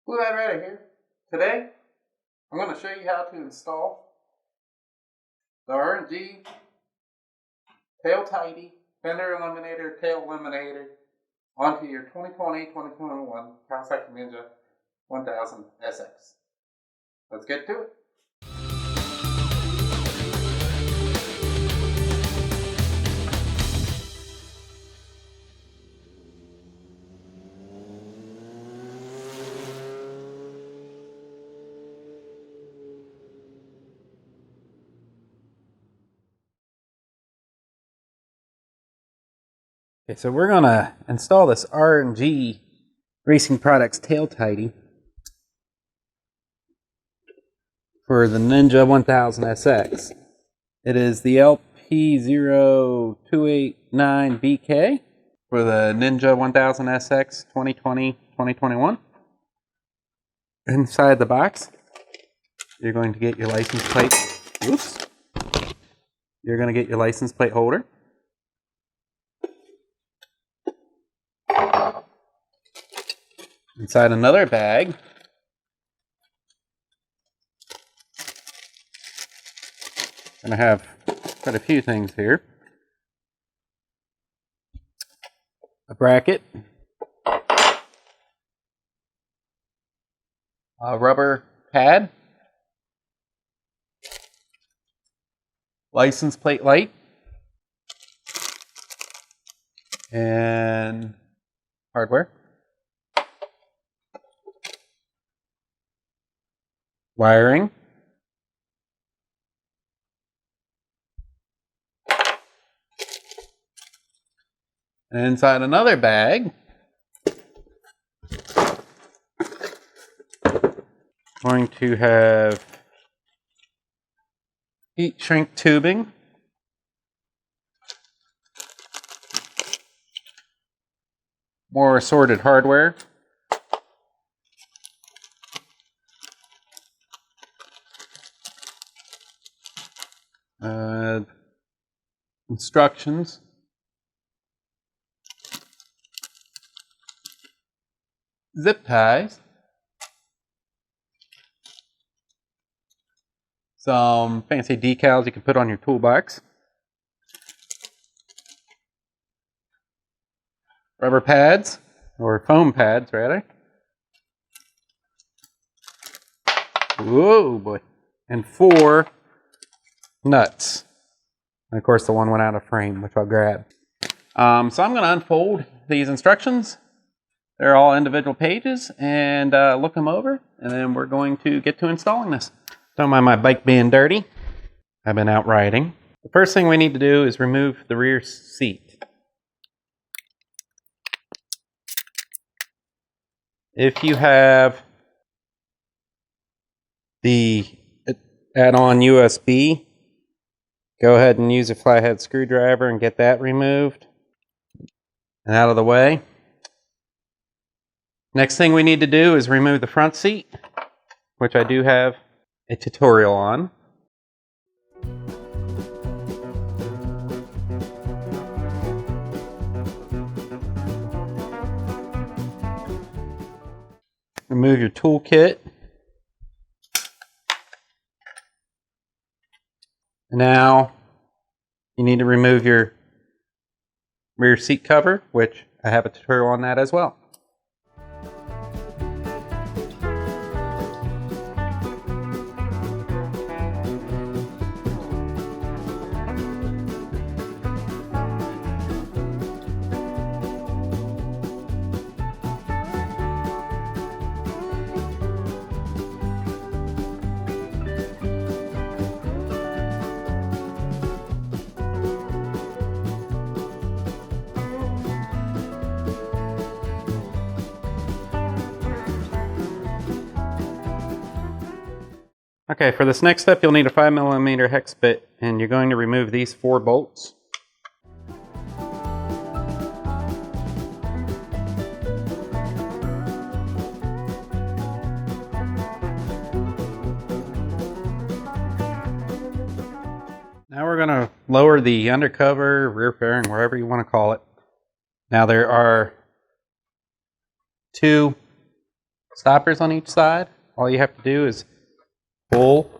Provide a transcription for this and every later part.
Blue Eyed Ready here. Today, I'm going to show you how to install the R&G Tail Tidy Fender Eliminator Tail Eliminator onto your 2020-2021 Kawasaki Ninja 1000 SX. Let's get to it. Okay, so we're going to install this R&G Racing Products Tail Tidy for the Ninja 1000 SX. It is the LP0289BK for the Ninja 1000 SX 2020-2021. Inside the box, you're going to get your license plate. Oops. You're going to get your license plate holder. Inside another bag, I'm going to have quite a few things here. A bracket, a rubber pad, license plate light, and hardware. Wiring, and inside another bag, going to have heat shrink tubing, more assorted hardware, instructions, zip ties, some fancy decals you can put on your toolbox, rubber pads, or foam pads rather. Whoa boy. And 4 nuts. And of course the one went out of frame, which I'll grab. So I'm going to unfold these instructions. They're all individual pages, and look them over, and then we're going to get to installing this. Don't mind my bike being dirty. I've been out riding. The first thing we need to do is remove the rear seat. If you have the add-on USB, go ahead and use a flathead screwdriver and get that removed and out of the way. Next thing we need to do is remove the front seat, which I do have a tutorial on. Remove your toolkit. Now you need to remove your rear seat cover, which I have a tutorial on that as well. Okay, for this next step, you'll need a 5mm hex bit, and you're going to remove these 4 bolts. Now we're going to lower the undercover, rear fairing, wherever you want to call it. Now there are 2 stoppers on each side. All you have to do is pull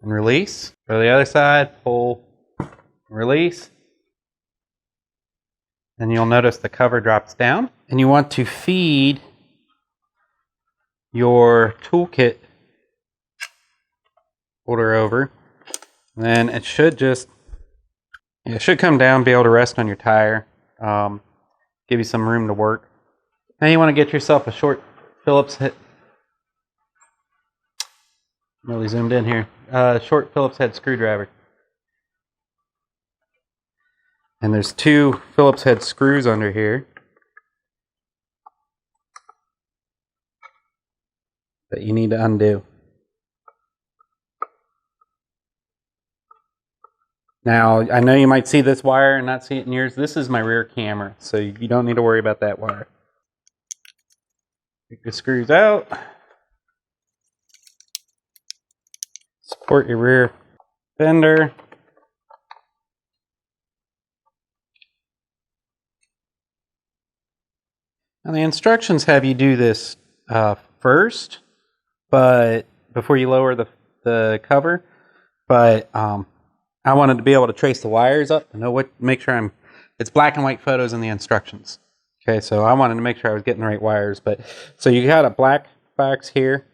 and release. Go to the other side, pull, release. And you'll notice the cover drops down. And you want to feed your toolkit holder over. And then it should come down, be able to rest on your tire. Give you some room to work. Now you want to get yourself a short Phillips head. Really zoomed in here. Short Phillips head screwdriver. And there's 2 Phillips head screws under here that you need to undo. Now, I know you might see this wire and not see it in yours. This is my rear camera, so you don't need to worry about that wire. Take the screws out. Support your rear fender. Now the instructions have you do this first, but before you lower the cover. But I wanted to be able to trace the wires up and know make sure it's black and white photos in the instructions. Okay, so I wanted to make sure I was getting the right wires. But so you got a black box here,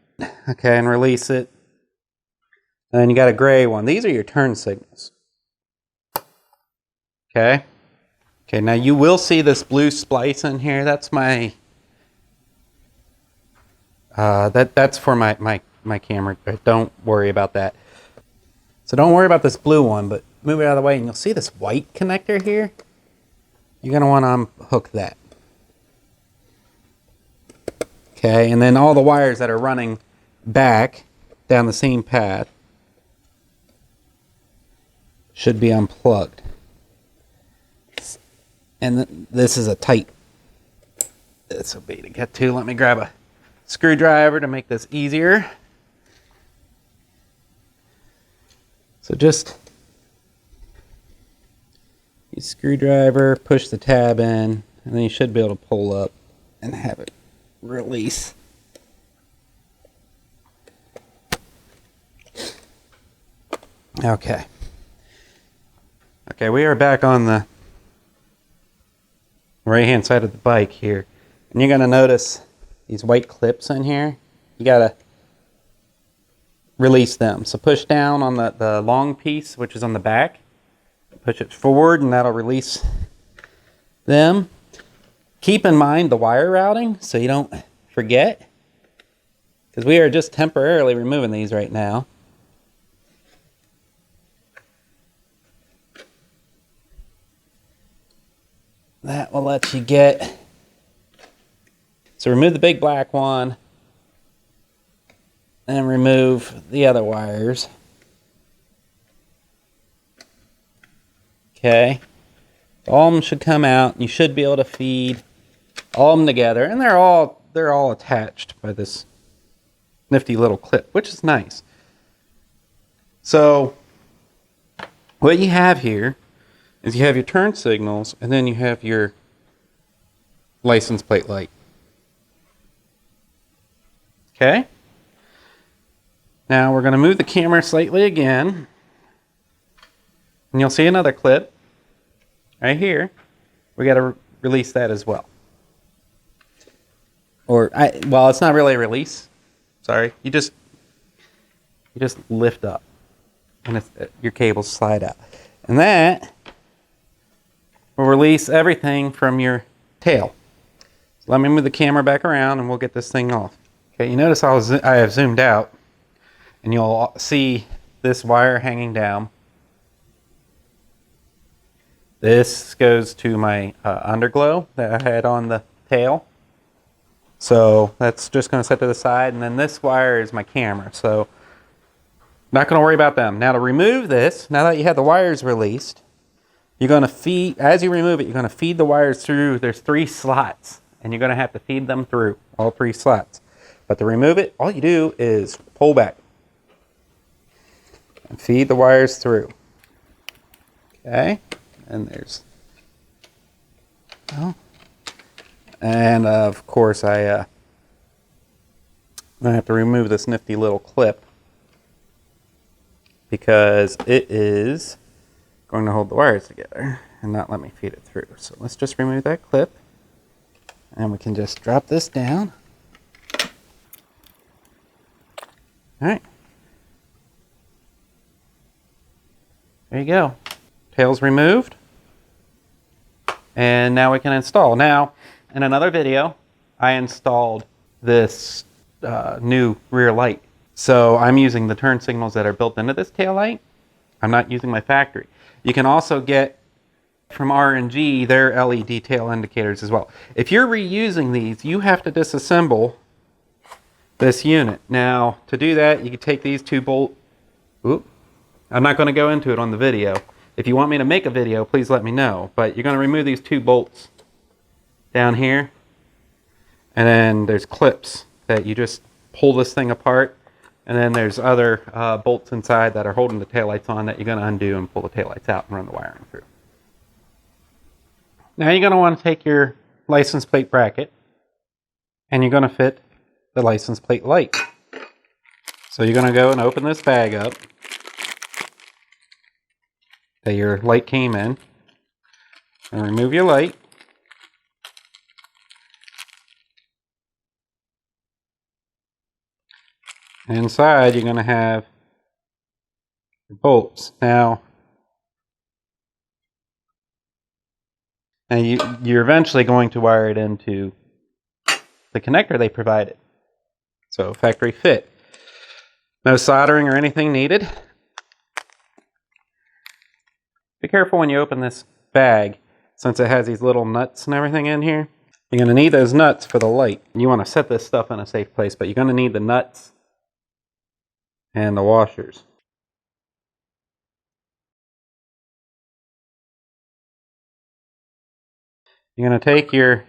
okay, and release it. And then you got a gray one. These are your turn signals. Okay. Okay, now you will see this blue splice in here. That's my that's for my camera. Don't worry about that. So don't worry about this blue one, but move it out of the way and you'll see this white connector here. You're going to want to unhook that. Okay, and then all the wires that are running back down the same path should be unplugged. And this is a tight, this will be to get to. Let me grab a screwdriver to make this easier. So just use screwdriver, push the tab in, and then you should be able to pull up and have it release. Okay. Okay, we are back on the right hand side of the bike here, and you're going to notice these white clips in here. You got to release them. So push down on the long piece, which is on the back, push it forward, and that'll release them. Keep in mind the wire routing so you don't forget, because we are just temporarily removing these right now. That will let you get. So remove the big black one and remove the other wires. Okay. All of them should come out. You should be able to feed all of them together, and they're all attached by this nifty little clip, which is nice. So what you have here is you have your turn signals, and then you have your license plate light. Okay? Now we're going to move the camera slightly again, and you'll see another clip right here. We got to release that as well. Well, it's not really a release. Sorry. You just lift up, and your cables slide out. And that will release everything from your tail. So let me move the camera back around and we'll get this thing off. Okay, you notice I have zoomed out, and you'll see this wire hanging down. This goes to my underglow that I had on the tail. So that's just going to set to the side, and then this wire is my camera. So not going to worry about them. Now to remove this, now that you have the wires released, you're going to feed, as you remove it, you're going to feed the wires through. There's 3 slots, and you're going to have to feed them through all 3 slots. But to remove it, all you do is pull back and feed the wires through. Okay, and there's, oh, and of course I I have to remove this nifty little clip because it is going to hold the wires together and not let me feed it through. So let's just remove that clip and we can just drop this down. All right. There you go. Tail's removed. And now we can install. Now, in another video, I installed this new rear light. So I'm using the turn signals that are built into this tail light. I'm not using my factory. You can also get from R&G their LED tail indicators as well. If you're reusing these, you have to disassemble this unit. Now, to do that, you can take these two bolts. I'm not going to go into it on the video. If you want me to make a video, please let me know. But you're going to remove these two bolts down here. And then there's clips that you just pull this thing apart. And then there's other bolts inside that are holding the taillights on that you're going to undo and pull the taillights out and run the wiring through. Now you're going to want to take your license plate bracket and you're going to fit the license plate light. So you're going to go and open this bag up that your light came in and remove your light. Inside you're going to have bolts. Now you're eventually going to wire it into the connector they provided. So factory fit. No soldering or anything needed. Be careful when you open this bag, since it has these little nuts and everything in here. You're going to need those nuts for the light. You want to set this stuff in a safe place, but you're going to need the nuts and the washers. You're going to take your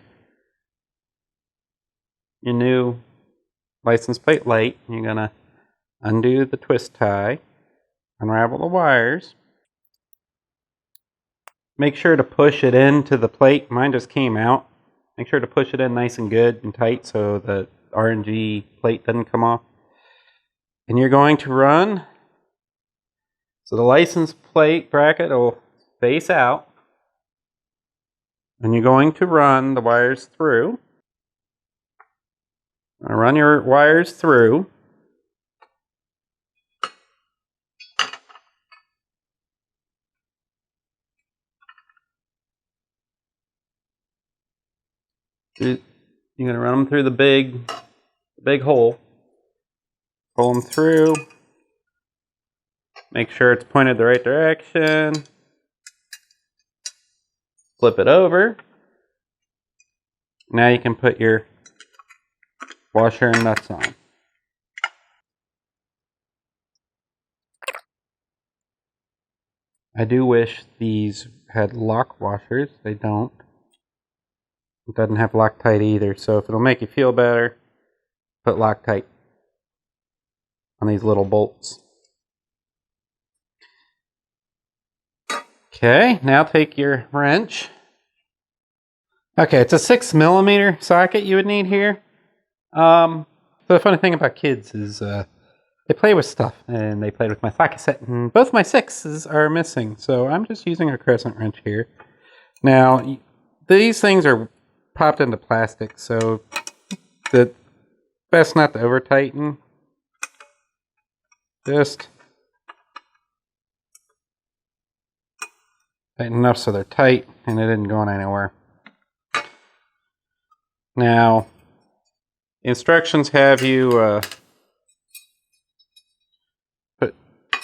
new license plate light. You're going to undo the twist tie, unravel the wires. Make sure to push it into the plate. Mine just came out. Make sure to push it in nice and good and tight so the R&G plate doesn't come off. And you're going to run, so the license plate bracket will face out. And you're going to run the wires through. Run your wires through. You're going to run them through the big hole. Pull them through. Make sure it's pointed the right direction. Flip it over. Now you can put your washer and nuts on. I do wish these had lock washers. They don't. It doesn't have Loctite either, so if it'll make you feel better, put Loctite on these little bolts. Okay, now take your wrench. Okay, it's a 6mm socket you would need here. So the funny thing about kids is they play with stuff, and they played with my socket set, and both my 6s are missing, so I'm just using a crescent wrench here. Now, these things are popped into plastic, so the best not to over tighten. Just tighten enough so they're tight and it isn't going anywhere. Now, the instructions have you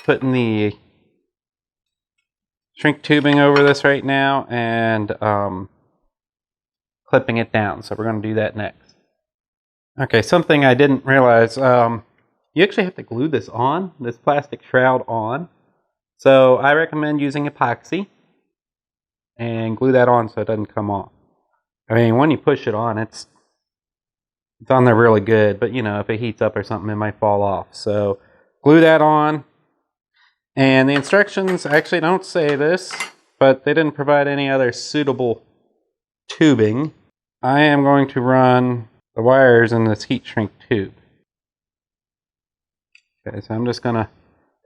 putting the shrink tubing over this right now and clipping it down. So we're going to do that next. Okay, something I didn't realize. You actually have to glue this on, this plastic shroud on. So I recommend using epoxy and glue that on so it doesn't come off. I mean, when you push it on, it's on there really good, but you know, if it heats up or something, it might fall off. So glue that on. And the instructions actually don't say this, but they didn't provide any other suitable tubing. I am going to run the wires in this heat shrink tube. Okay, so I'm just going to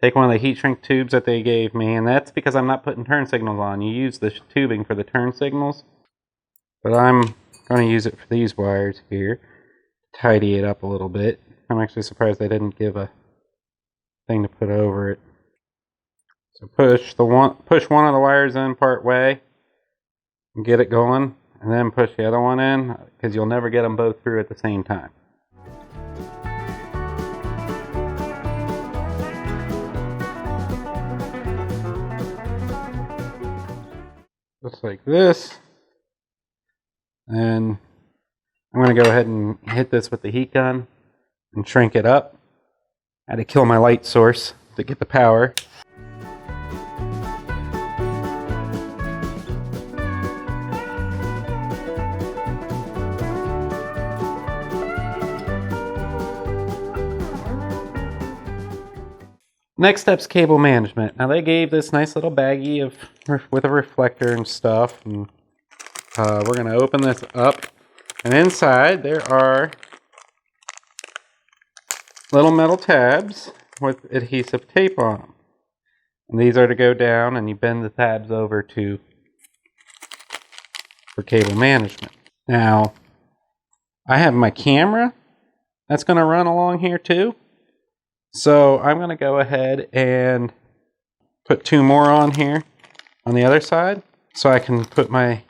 take one of the heat shrink tubes that they gave me, and that's because I'm not putting turn signals on. You use the tubing for the turn signals, but I'm going to use it for these wires here. Tidy it up a little bit. I'm actually surprised they didn't give a thing to put over it. So push one of the wires in part way and get it going, and then push the other one in, because you'll never get them both through at the same time. Just like this. And I'm going to go ahead and hit this with the heat gun and shrink it up. I had to kill my light source to get the power. Next step's cable management. Now they gave this nice little baggie with a reflector and stuff, and we're going to open this up, and inside there are little metal tabs with adhesive tape on them. And these are to go down, and you bend the tabs over for cable management. Now, I have my camera that's going to run along here too. So I'm going to go ahead and put 2 more on here on the other side, so I can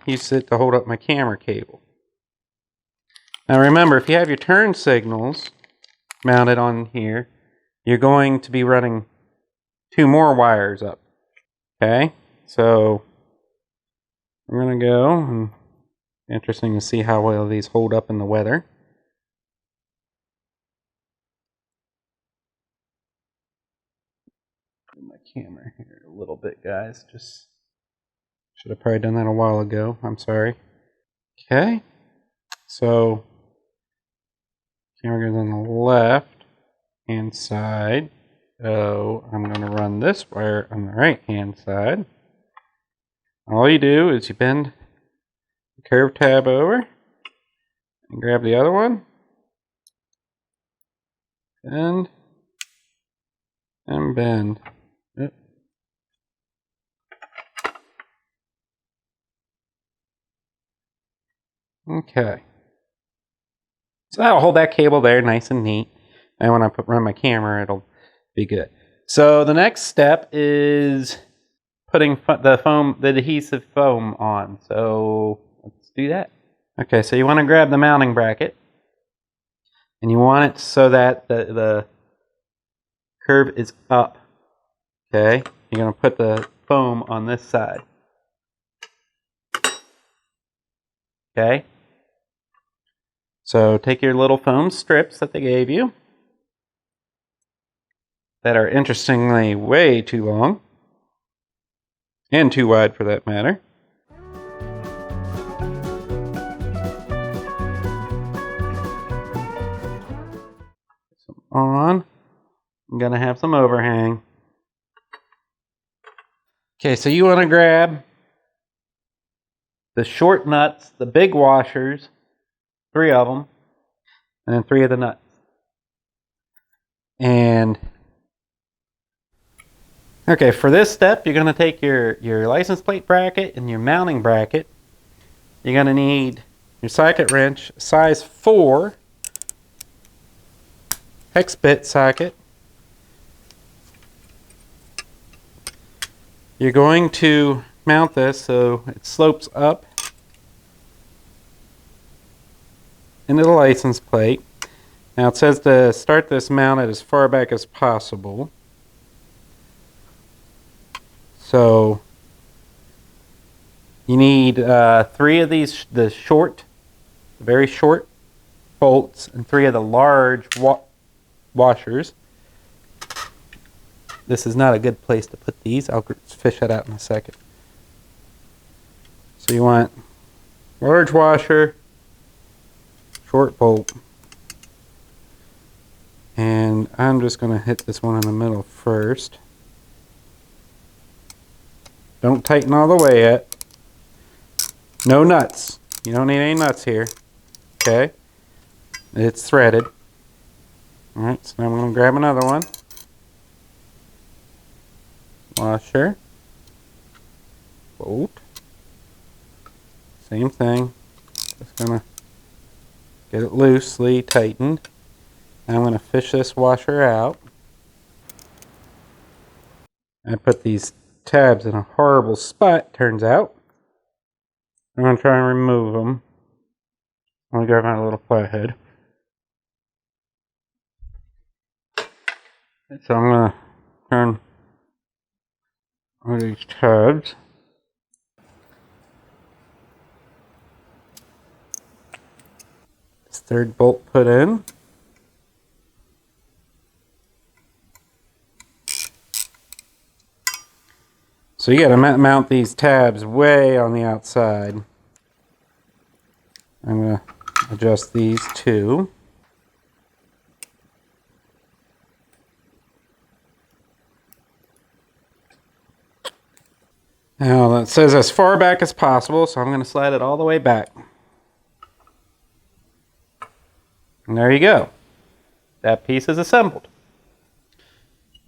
use it to hold up my camera cable. Now remember, if you have your turn signals mounted on here, you're going to be running 2 more wires up. Okay, so I'm going to go, and interesting to see how well these hold up in the weather. My camera here a little bit, guys. Just should have probably done that a while ago. I'm sorry. Okay, so camera goes on the left hand side. So I'm going to run this wire on the right hand side. All you do is you bend the curved tab over and grab the other one, and bend. Yep. Okay. So that'll hold that cable there nice and neat. And when I run my camera, it'll be good. So the next step is putting the adhesive foam on. So let's do that. Okay, so you want to grab the mounting bracket, and you want it so that the curve is up. Okay, you're going to put the foam on this side. Okay, so take your little foam strips that they gave you, that are interestingly way too long, and too wide for that matter. Some on. I'm going to have some overhang. Okay, so you want to grab the short nuts, the big washers, 3 of them, and then 3 of the nuts. And okay, for this step, you're going to take your license plate bracket and your mounting bracket. You're going to need your socket wrench, size 4 hex bit socket. You're going to mount this so it slopes up into the license plate. Now it says to start this mounted as far back as possible. So you need 3 of these, the very short bolts, and 3 of the large washers. This is not a good place to put these. I'll fish that out in a second. So you want large washer, short bolt, and I'm just going to hit this one in the middle first. Don't tighten all the way yet. No nuts. You don't need any nuts here. Okay? It's threaded. Alright, so now I'm going to grab another one. washer, bolt, same thing. Just gonna get it loosely tightened. Now I'm gonna fish this washer out. I put these tabs in a horrible spot, turns out. I'm gonna try and remove them. I'm gonna grab my little flathead. So I'm gonna turn all these tabs. This third bolt put in. So you gotta mount these tabs way on the outside. I'm gonna adjust these too. Now that says as far back as possible, so I'm going to slide it all the way back. And there you go. That piece is assembled.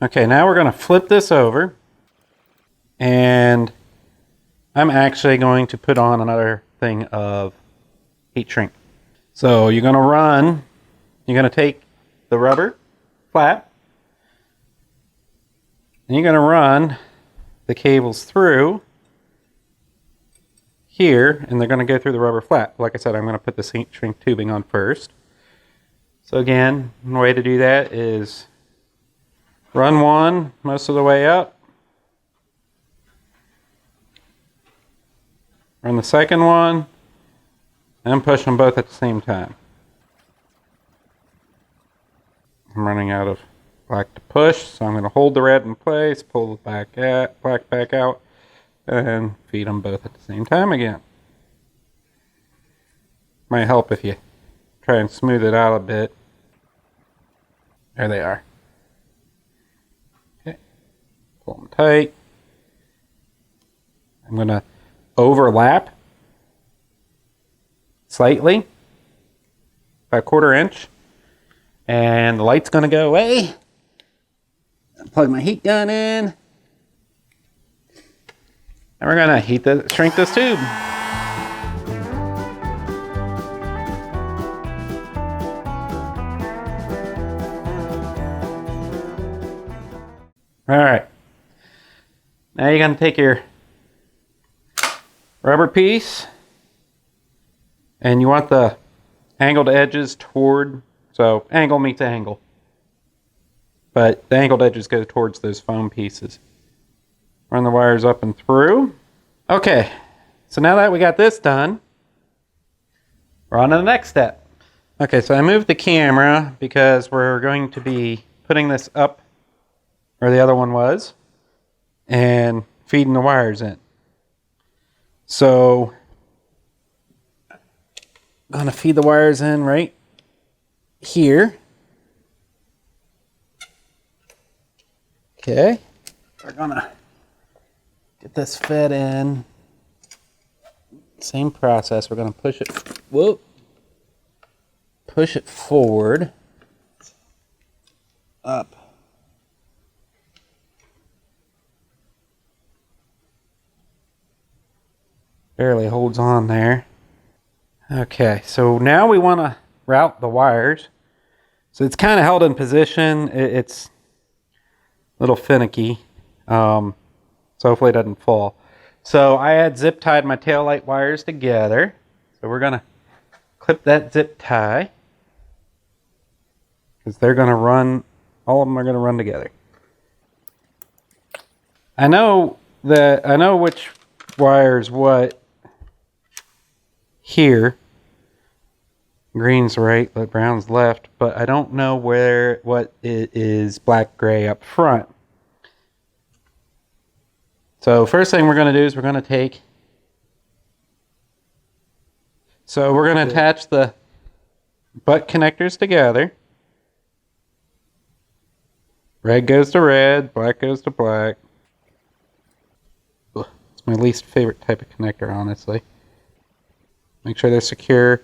Okay, now we're going to flip this over. And I'm actually going to put on another thing of heat shrink. So you're going to take the rubber flap, and you're going to run the cables through here, and they're going to go through the rubber flap. Like I said, I'm going to put the heat shrink tubing on first. So again, the way to do that is run one most of the way up, run the second one, and push them both at the same time. I'm running out of black to push, so I'm going to hold the red in place, pull the black back out, and feed them both at the same time again. Might help if you try and smooth it out a bit. There they are. Okay, pull them tight. I'm going to overlap slightly, about 1/4 inch, and the light's going to go away. Plug my heat gun in, and we're going to shrink this tube. All right, now you're going to take your rubber piece, and you want the angled edges toward, so angle meets angle, but the angled edges go towards those foam pieces. Run the wires up and through. Okay, so now that we got this done, we're on to the next step. Okay, so I moved the camera because we're going to be putting this up where the other one was and feeding the wires in. So I'm going to feed the wires in right here. Okay, we're going to get this fed in. Same process. We're going to push it forward, up. Barely holds on there. Okay, so now we want to route the wires. So it's kind of held in position. It's a little finicky. So hopefully it doesn't fall. So I had zip tied my taillight wires together. So we're going to clip that zip tie, because they're going to run, all of them are going to run together. I know which wire's what here. Green's right, but brown's left, but I don't know what it is black gray up front. So first thing we're going to do is we're going to attach the butt connectors together. Red goes to red, black goes to black. Ugh, it's my least favorite type of connector, honestly. Make sure they're secure.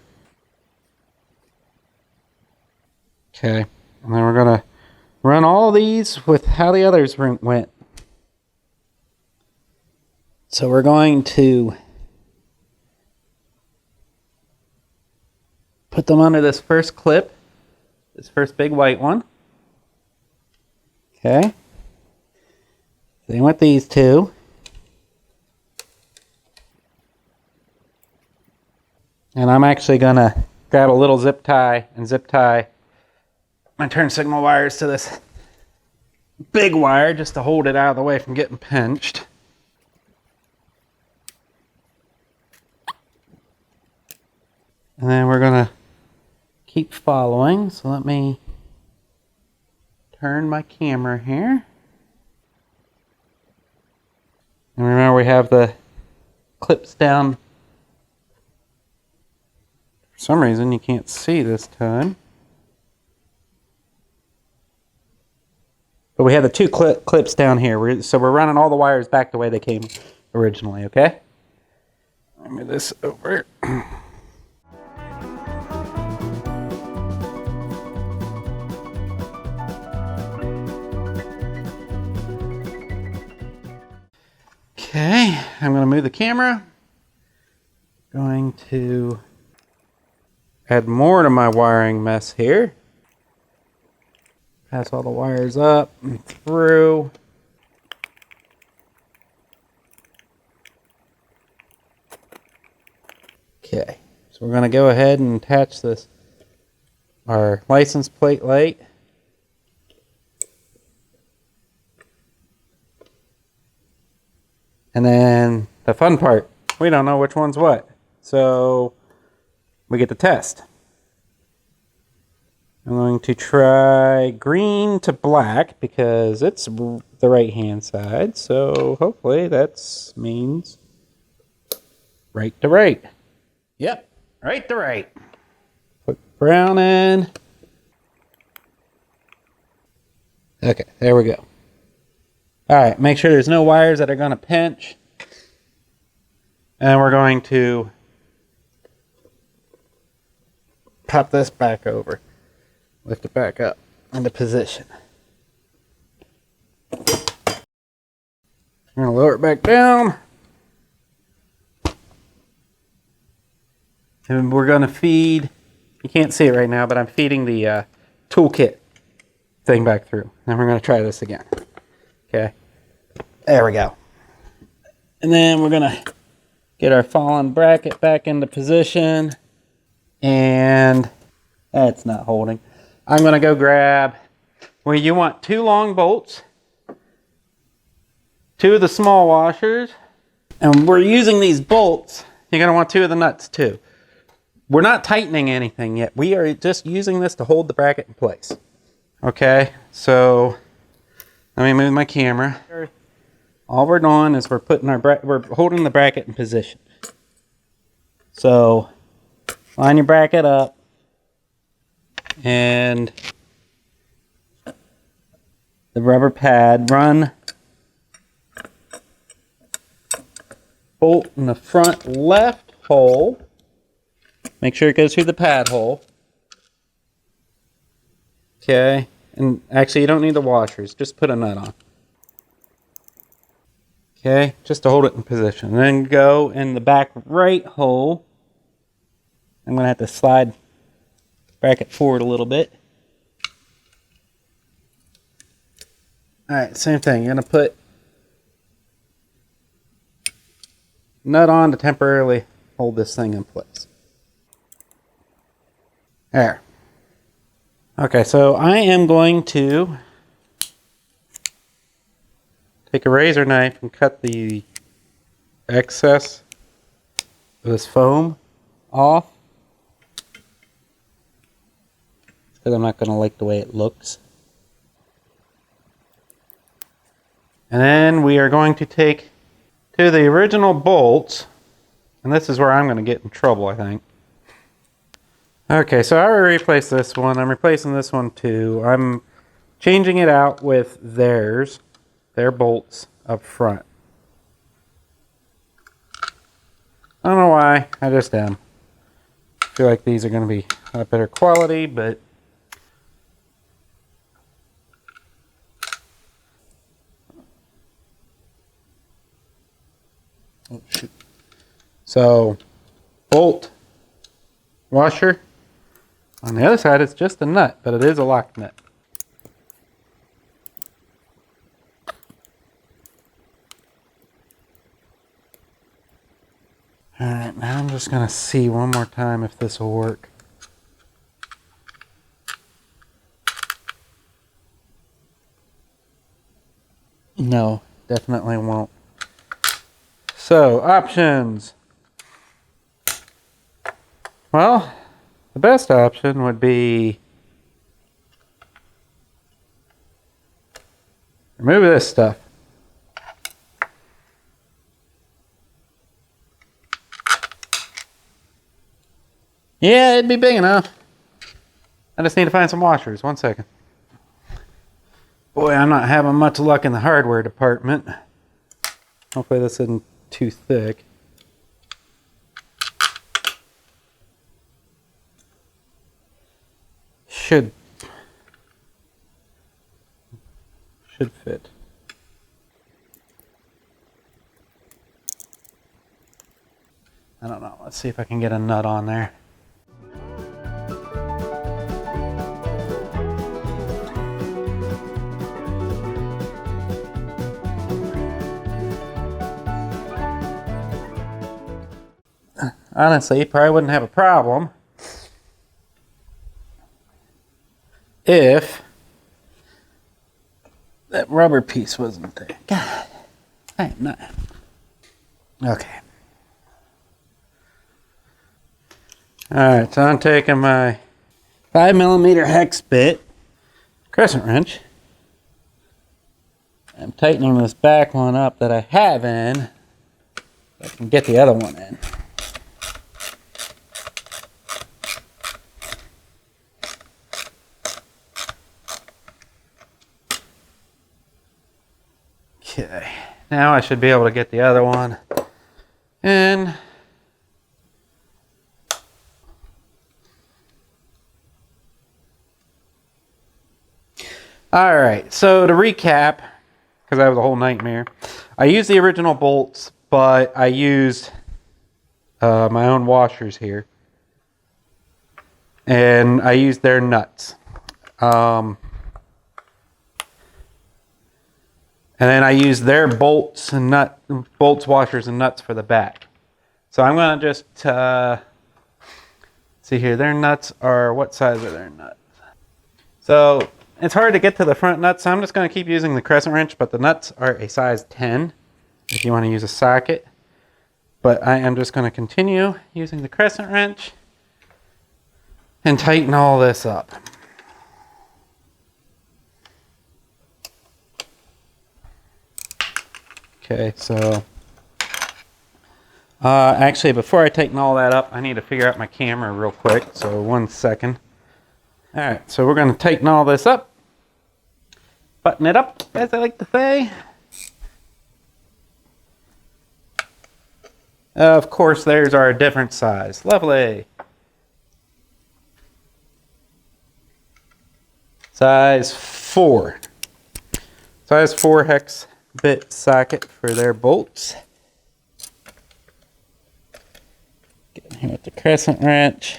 Okay, and then we're going to run all these with how the others went. So we're going to put them under this first clip, this first big white one. Okay. Same with these two. And I'm actually going to grab a little zip tie and zip tie my turn signal wires to this big wire just to hold it out of the way from getting pinched. And then we're going to keep following. So let me turn my camera here. And remember, we have the clips down. For some reason, you can't see this time. But we have the two clips down here. So we're running all the wires back the way they came originally, okay? Let me move this over. Okay, I'm going to move the camera. Going to add more to my wiring mess here. Pass all the wires up and through. Okay, so we're going to go ahead and attach this, our license plate light. And then the fun part, we don't know which one's what. So we get to test. I'm going to try green to black because it's the right hand side. So hopefully that means right to right. Yep, right to right. Put brown in. Okay, there we go. All right, make sure there's no wires that are going to pinch. And we're going to pop this back over. Lift it back up into position. I'm going to lower it back down. And we're going to feed, you can't see it right now, but I'm feeding the toolkit thing back through. And we're going to try this again. Okay. There we go. And then we're going to get our fallen bracket back into position. And that's not holding. I'm going to go grab, well, you want 2 long bolts, 2 of the small washers, and we're using these bolts. You're going to want 2 of the nuts too. We're not tightening anything yet. We are just using this to hold the bracket in place. Okay, so let me move my camera. All we're doing is we're holding the bracket in position. So line your bracket up and the rubber pad, run bolt in the front left hole. Make sure it goes through the pad hole. Okay, and actually you don't need the washers, just put a nut on. Okay, just to hold it in position. And then go in the back right hole. I'm going to have to slide the bracket forward a little bit. Alright, same thing. You're going to put nut on to temporarily hold this thing in place. There. Okay, so I am going to take a razor knife and cut the excess of this foam off. Because I'm not going to like the way it looks. And then we are going to take 2 of the original bolts. And this is where I'm going to get in trouble, I think. Okay, so I already replaced this one. I'm replacing this one too. I'm changing it out with their bolts up front. I don't know why, I just am. I feel like these are going to be a lot better quality, but Oh, shoot. So, bolt, washer. On the other side, it's just a nut, but it is a lock nut. Alright, now I'm just going to see one more time if this will work. No, definitely won't. So, options. Well, the best option would be remove this stuff. Yeah, it'd be big enough. I just need to find some washers. 1 second. Boy, I'm not having much luck in the hardware department. Hopefully this isn't too thick. Should fit. I don't know. Let's see if I can get a nut on there. Honestly, you probably wouldn't have a problem if that rubber piece wasn't there. God, I am not. Okay. Alright, so I'm taking my 5mm hex bit, crescent wrench. I'm tightening this back one up that I have in so I can get the other one in. Okay, now I should be able to get the other one in. Alright, so to recap, because that was a whole nightmare, I used the original bolts, but I used my own washers here. And I used their nuts. And then I used their bolts, washers, and nuts for the back. So I'm going to just see here. Their nuts are, what size are their nuts? So it's hard to get to the front nuts, so I'm just going to keep using the crescent wrench, but the nuts are a size 10 if you want to use a socket. But I am just going to continue using the crescent wrench and tighten all this up. Okay, so actually before I tighten all that up, I need to figure out my camera real quick, so 1 second. Alright, so we're going to tighten all this up, button it up, as I like to say. Of course, there's our different size. Lovely. Size 4. Size 4 hex bit socket for their bolts. Get in here with the crescent wrench.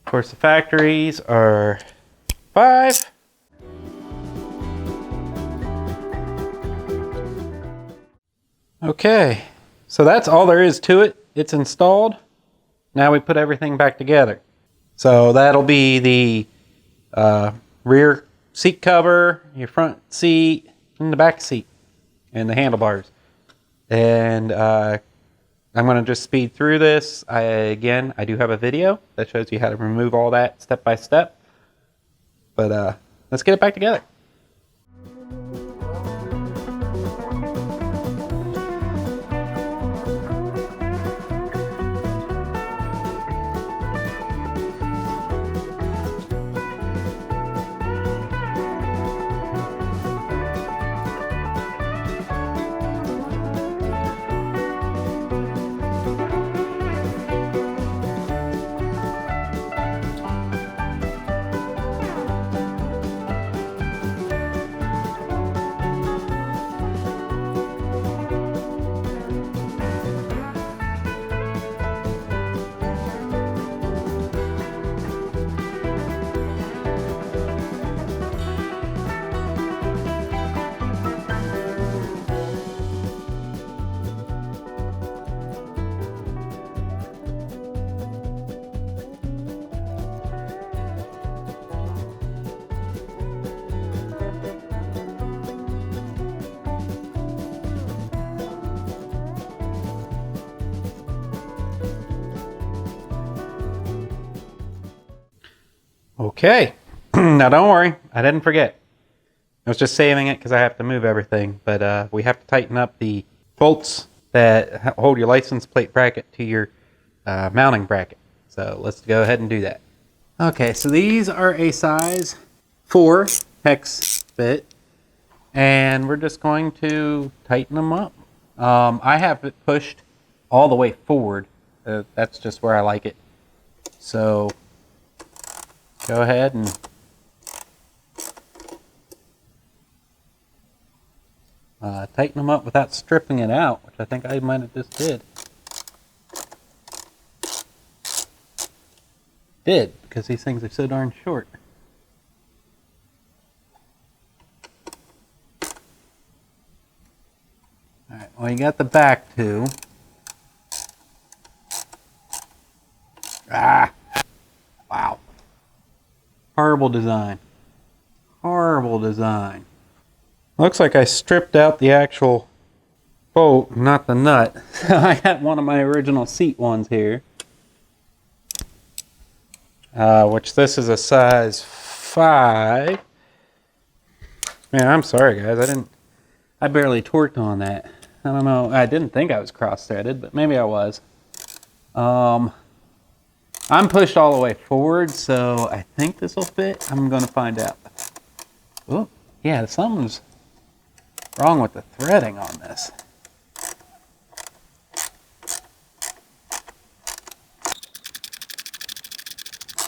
Of course, the factories are 5. Okay, so that's all there is to it. It's installed. Now we put everything back together. So that'll be the rear seat cover, your front seat, and the back seat, and the handlebars. And I'm going to just speed through this. Again, I do have a video that shows you how to remove all that step by step. But let's get it back together. Okay, now don't worry, I didn't forget. I was just saving it because I have to move everything, but we have to tighten up the bolts that hold your license plate bracket to your mounting bracket. So let's go ahead and do that. Okay, so these are a size 4 hex fit, and we're just going to tighten them up. I have it pushed all the way forward. That's just where I like it. So go ahead and tighten them up without stripping it out, which I think I might have just did because these things are so darn short. Alright, well, you got the back too. Ah! Wow. Horrible design. Horrible design. Looks like I stripped out the actual bolt, not the nut. I got one of my original seat ones here. Which this is a size 5. Man, I'm sorry guys, I barely torqued on that. I don't know, I didn't think I was cross-threaded, but maybe I was. I'm pushed all the way forward, so I think this will fit. I'm gonna find out. Oh, yeah, something's wrong with the threading on this.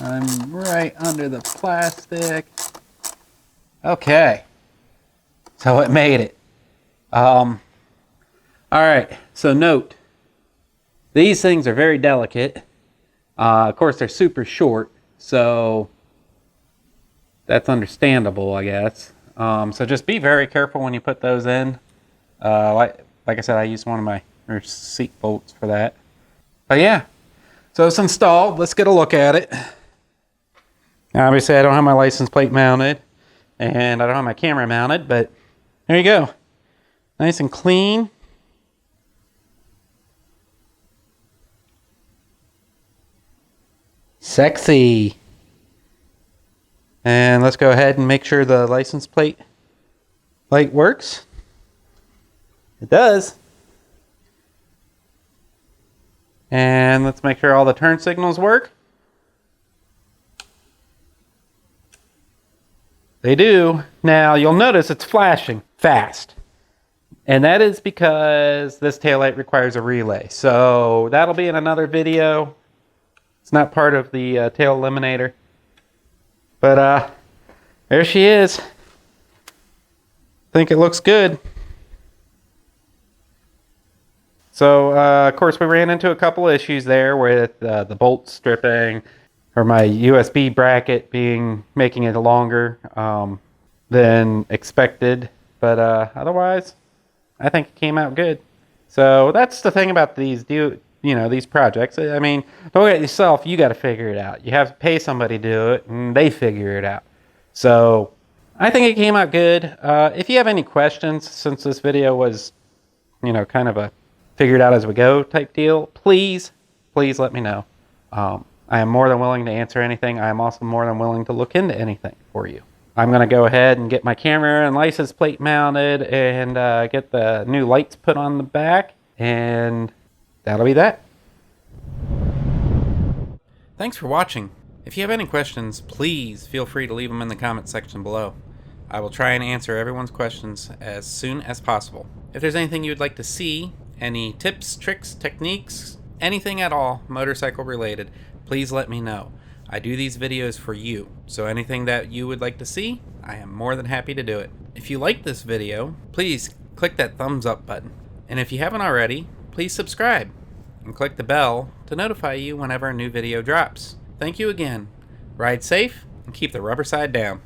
I'm right under the plastic. Okay, so it made it. All right, so note, these things are very delicate. Of course, they're super short, so that's understandable, I guess. So just be very careful when you put those in. Like I said, I used one of my seat bolts for that. But yeah, so it's installed. Let's get a look at it. Obviously, I don't have my license plate mounted, and I don't have my camera mounted, but there you go. Nice and clean. Sexy. And let's go ahead and make sure the license plate light works. It does. And let's make sure all the turn signals work. They do. Now you'll notice it's flashing fast. And that is because this taillight requires a relay. So that'll be in another video. It's not part of the tail eliminator. But there she is. I think it looks good. So of course we ran into a couple issues there with the bolt stripping, or my USB bracket making it longer than expected. But otherwise, I think it came out good. So that's the thing about these these projects. I mean, don't get yourself, you got to figure it out. You have to pay somebody to do it, and they figure it out. So I think it came out good. If you have any questions, since this video was, kind of a figure it out as we go type deal, please let me know. I am more than willing to answer anything. I am also more than willing to look into anything for you. I'm going to go ahead and get my camera and license plate mounted and get the new lights put on the back, and that'll be that. Thanks for watching. If you have any questions, please feel free to leave them in the comment section below. I will try and answer everyone's questions as soon as possible. If there's anything you would like to see, any tips, tricks, techniques, anything at all motorcycle related, please let me know. I do these videos for you, so anything that you would like to see, I am more than happy to do it. If you like this video, please click that thumbs up button. And if you haven't already, please subscribe and click the bell to notify you whenever a new video drops. Thank you again. Ride safe and keep the rubber side down.